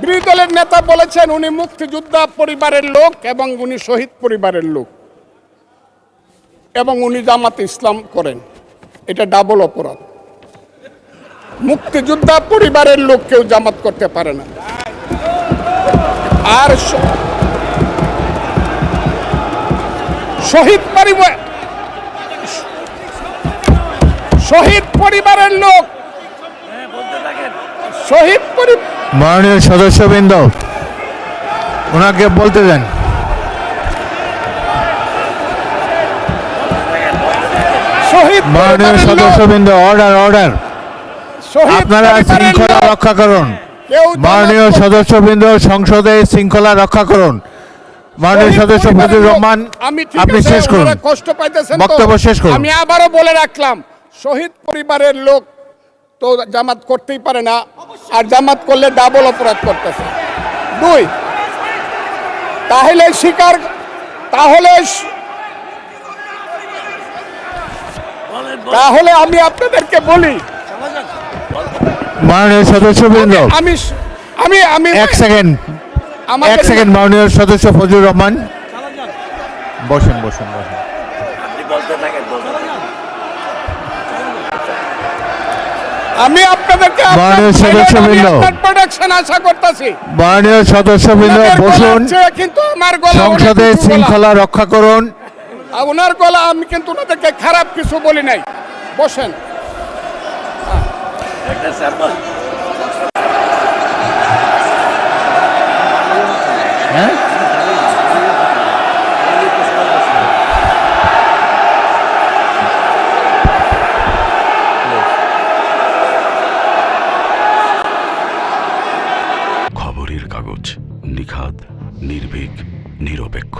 বিরোধী দলের নেতা বলেছেন উনি মুক্তিযোদ্ধা পরিবারের লোক এবং উনি শহীদ পরিবারের লোক এবং উনি জামাতে ইসলাম করেন। এটা ডাবল অপরাধ। মুক্তিযোদ্ধা পরিবারের লোক কেউ জামাত করতে পারে না। আর শহীদ পরিবারের লোক মাননীয় সদস্যবৃন্দ ওনাকে বলতে দেন। মাননীয় সদস্যবৃন্দ অর্ডার আপনারা শৃঙ্খলা রক্ষা করুন। মাননীয় সদস্যবৃন্দ সংসদে শৃঙ্খলা রক্ষা করুন। মাননীয় সদস্য ফজলুর রহমান আপনি শেষ করুন, কষ্ট পাইতেছেন, বক্তব্য শেষ করুন। আমি আবারও বলে রাখলাম শহীদ পরিবারের লোক তো জামাত করতেই পারে না, আর জামাত করলে ডাবল অপরাধ করতেছে। দুই, তাহলে আমি আপনাদেরকে বলি, মাননীয় সদস্যবৃন্দ আমি এক সেকেন্ড মাননীয় সদস্য ফজলুর রহমান বসেন। আমি আপনাদেরকে মাননীয় সদস্যবৃন্দ প্রোটেকশন আশা করতেছি। মাননীয় সদস্যবৃন্দ বসুন, কিন্তু আমার গলা সংসদে শৃঙ্খলা রক্ষা করুন। ওনার গলা, আমি কিন্তু ওনাদেরকে খারাপ কিছু বলি নাই। বসেন। খবরের কাগজ, নিখাদ, নির্ভীক, নিরপেক্ষ।